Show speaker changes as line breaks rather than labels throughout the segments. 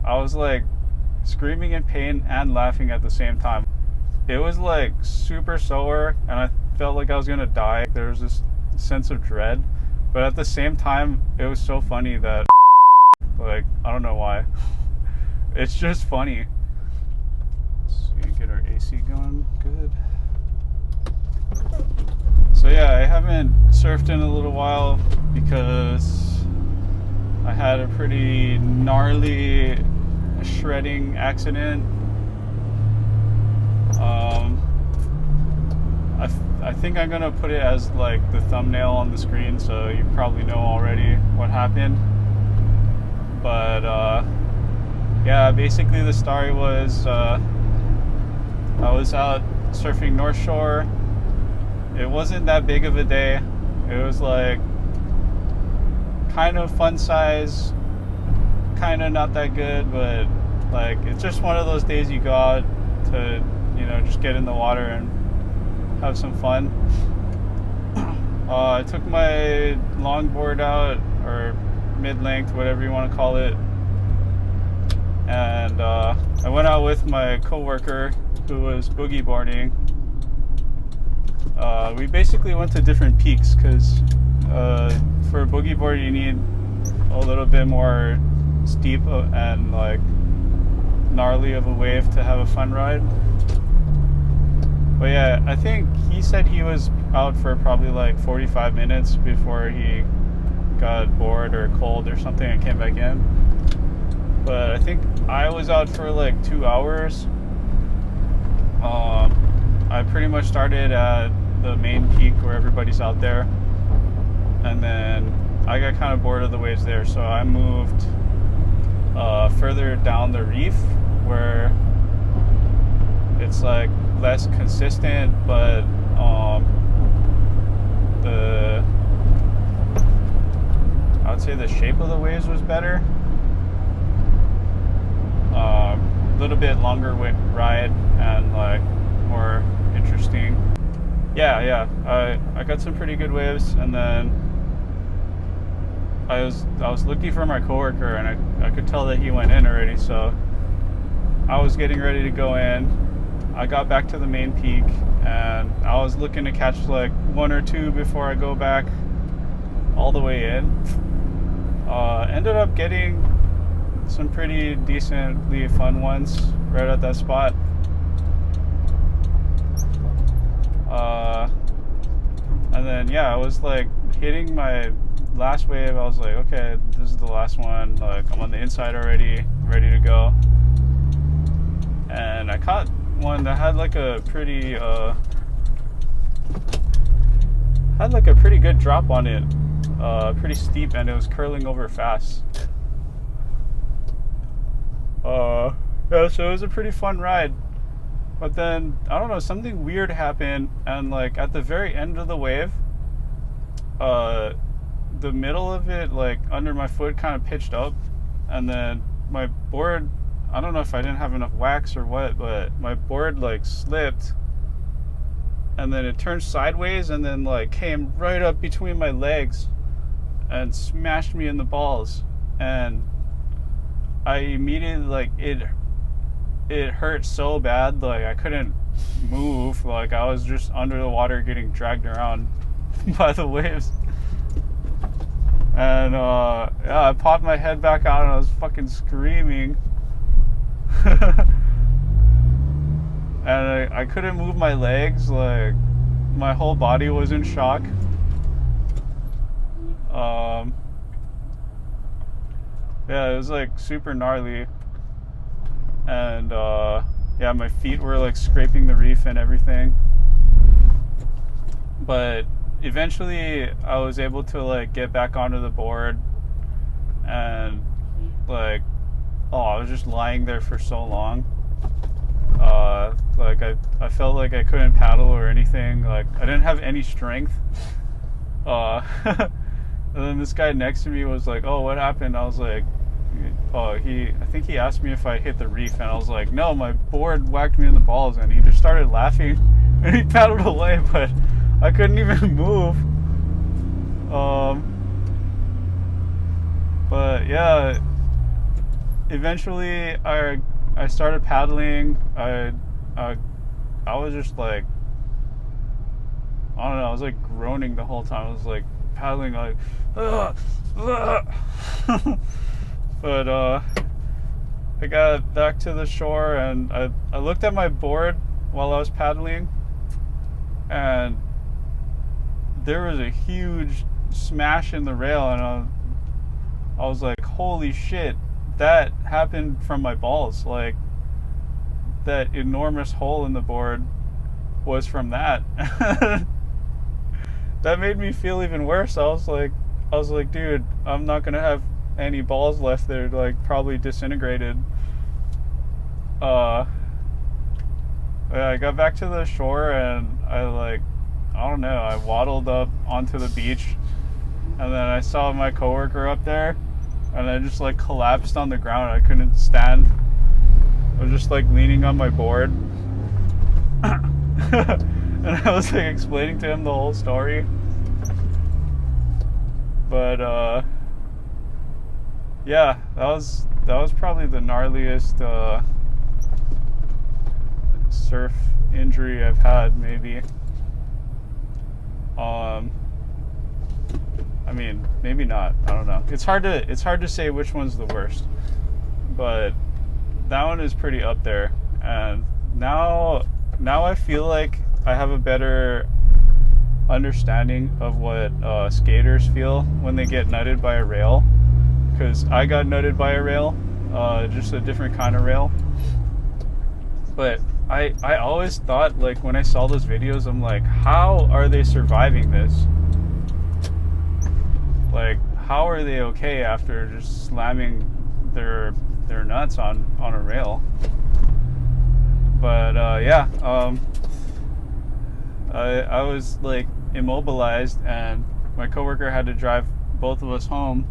I was like screaming in pain and laughing at the same time. It was like super sore, and I felt like I was gonna die. There was this sense of dread, but at the same time, it was so funny that, like, I don't know why. It's just funny. So you get our AC going, good. So yeah, I haven't surfed in a little while because I had a pretty gnarly shredding accident. I think I'm gonna put it as like the thumbnail on the screen, so you probably know already what happened. But yeah, basically the story was I was out surfing North Shore. It wasn't that big of a day. It was like kind of fun size, kind of not that good, but like it's just one of those days you go out to, you know, just get in the water and have some fun. I took my longboard out, or mid-length, whatever you want to call it, and I went out with my coworker who was boogie boarding. We basically went to different peaks because for a boogie board you need a little bit more steep and like gnarly of a wave to have a fun ride. But yeah, I think he said he was out for probably like 45 minutes before he got bored or cold or something and came back in. But I think I was out for like 2 hours. I pretty much started at the main peak where everybody's out there, and then I got kind of bored of the waves there, so I moved further down the reef where it's like less consistent, but I would say the shape of the waves was better. A little bit longer ride and like more interesting. Yeah, I got some pretty good waves, and then I was looking for my coworker, and I could tell that he went in already, so I was getting ready to go in. I got back to the main peak, and I was looking to catch like one or two before I go back all the way in. Ended up getting some pretty decently fun ones right at that spot. And then yeah, I was like hitting my last wave. I was like, okay, this is the last one. Like, I'm on the inside already, ready to go. And I caught one that had like a pretty good drop on it, pretty steep, and it was curling over fast. Yeah, so it was a pretty fun ride. But then, I don't know, something weird happened, and like at the very end of the wave, the middle of it, like under my foot, kind of pitched up, and then my board, I don't know if I didn't have enough wax or what, but my board like slipped, and then it turned sideways and then like came right up between my legs and smashed me in the balls. And I immediately, like, it hurt so bad, like I couldn't move. Like I was just under the water getting dragged around by the waves. And yeah, I popped my head back out and I was fucking screaming. And I couldn't move my legs, like my whole body was in shock. Yeah, it was like super gnarly. And yeah, my feet were like scraping the reef and everything. But eventually I was able to like get back onto the board, and like, I was just lying there for so long. Like I felt like I couldn't paddle or anything. Like I didn't have any strength. And then this guy next to me was like, "Oh, what happened?" I was like, I think he asked me if I hit the reef, and I was like, "No, my board whacked me in the balls." And he just started laughing, and he paddled away, but I couldn't even move. But yeah, eventually I started paddling. I was just like, I don't know, I was like groaning the whole time. I was like paddling like ugh, ugh. But I got back to the shore and I looked at my board while I was paddling, and there was a huge smash in the rail, and I was like, holy shit, that happened from my balls. Like, that enormous hole in the board was from that. That made me feel even worse. I was like, dude, I'm not gonna have any balls left. They're like probably disintegrated. I got back to the shore and I don't know, I waddled up onto the beach, and then I saw my coworker up there, and I just like collapsed on the ground. I couldn't stand. I was just like leaning on my board. And I was like explaining to him the whole story. But yeah, that was probably the gnarliest surf injury I've had, maybe. I mean, maybe not. I don't know. It's hard to say which one's the worst, but that one is pretty up there. And now I feel like I have a better understanding of what skaters feel when they get nutted by a rail, because I got nutted by a rail, just a different kind of rail. But I always thought, like, when I saw those videos, I'm like, how are they surviving this? Like, how are they okay after just slamming their nuts on a rail? But yeah, I was like immobilized, and my coworker had to drive both of us home.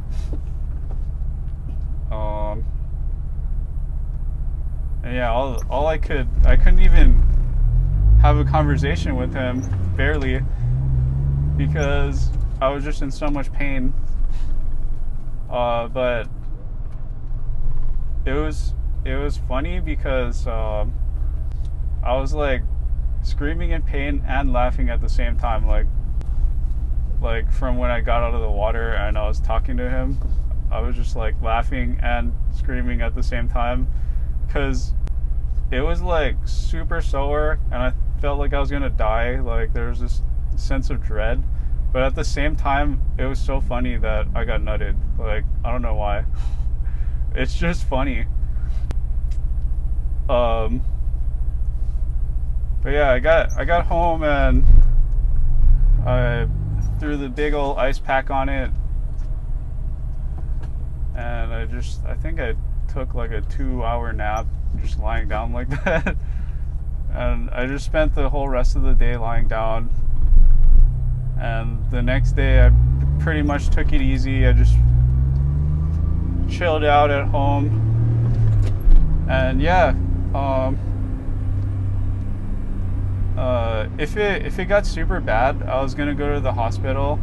And yeah, I couldn't even have a conversation with him, barely, because I was just in so much pain. But it was funny because I was like screaming in pain and laughing at the same time, like from when I got out of the water and I was talking to him. I was just like laughing and screaming at the same time, because it was like super sore and I felt like I was gonna die. Like, there was this sense of dread, but at the same time it was so funny that I got nutted. Like, I don't know why. It's just funny. But yeah, I got home and I threw the big old ice pack on it, and I think I took like a 2-hour nap just lying down like that. And I just spent the whole rest of the day lying down, and the next day I pretty much took it easy. I just chilled out at home, and yeah, if it got super bad, I was gonna go to the hospital,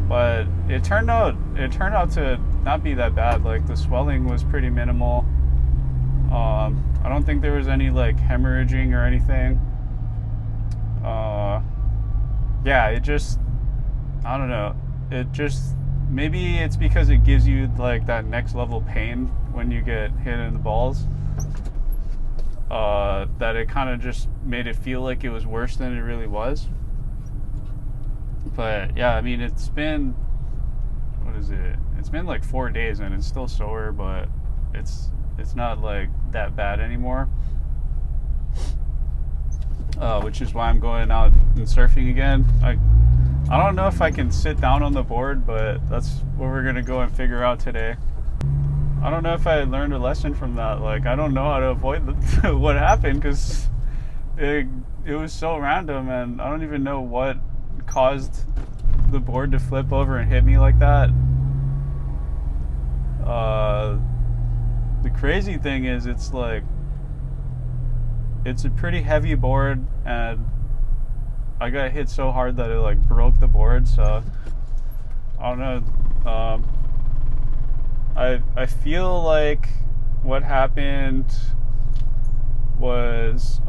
but it turned out to not be that bad. Like, the swelling was pretty minimal. I don't think there was any like hemorrhaging or anything. Yeah, it just, I don't know. It just, maybe it's because it gives you like that next level pain when you get hit in the balls. That it kind of just made it feel like it was worse than it really was. But yeah, I mean, it's been, what is it? It's been like 4 days and it's still sore, but it's not like that bad anymore. Which is why I'm going out and surfing again. I don't know if I can sit down on the board, but that's what we're gonna go and figure out today. I don't know if I learned a lesson from that. Like, I don't know how to avoid what happened, because it was so random, and I don't even know what caused the board to flip over and hit me like that. The crazy thing is, it's a pretty heavy board, and I got hit so hard that it like broke the board. So I don't know. I feel like what happened was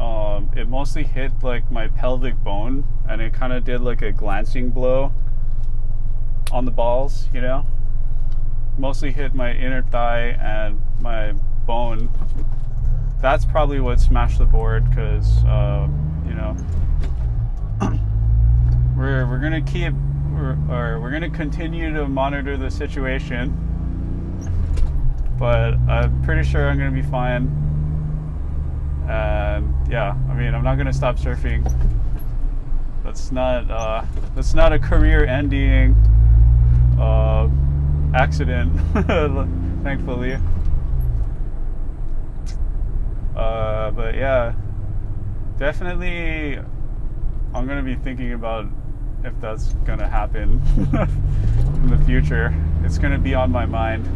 it mostly hit like my pelvic bone, and it kind of did like a glancing blow on the balls, you know. Mostly hit my inner thigh and my bone. That's probably what smashed the board, because you know, we're gonna continue to monitor the situation, but I'm pretty sure I'm gonna be fine. And yeah, I mean, I'm not gonna stop surfing. That's not a career-ending accident, thankfully. But yeah, definitely I'm gonna be thinking about if that's gonna happen in the future. It's gonna be on my mind.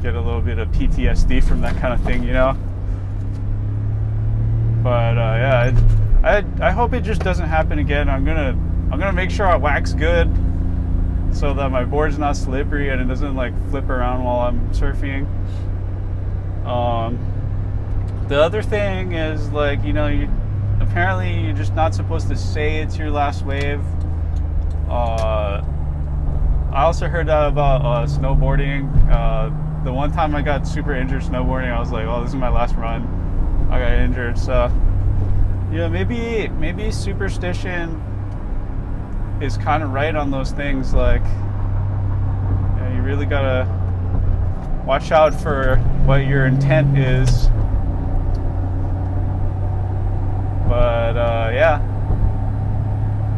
Get a little bit of PTSD from that kind of thing, you know. But yeah, I hope it just doesn't happen again. I'm gonna make sure I wax good, so that my board's not slippery and it doesn't like flip around while I'm surfing. The other thing is, like, you know, apparently you're just not supposed to say it's your last wave. I also heard that about snowboarding. The one time I got super injured snowboarding, I was like, oh, this is my last run. I got injured. So, you know, maybe superstition is kind of right on those things. Like, you know, you really gotta watch out for what your intent is. But yeah,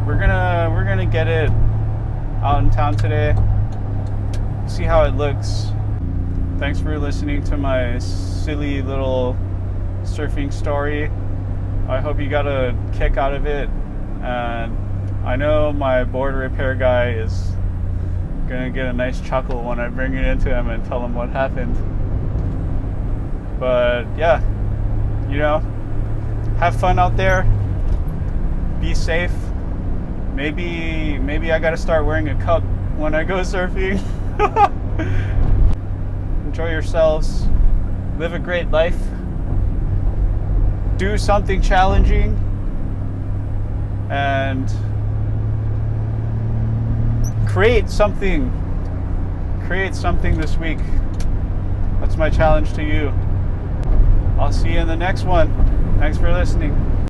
we're gonna get it out in town today. See how it looks. Thanks for listening to my silly little surfing story. I hope you got a kick out of it, and I know my board repair guy is gonna get a nice chuckle when I bring it into him and tell him what happened. But yeah, you know, have fun out there. Be safe. Maybe I gotta start wearing a cup when I go surfing. Enjoy yourselves. Live a great life. Do something challenging. And create something this week. That's my challenge to you. I'll see you in the next one. Thanks for listening.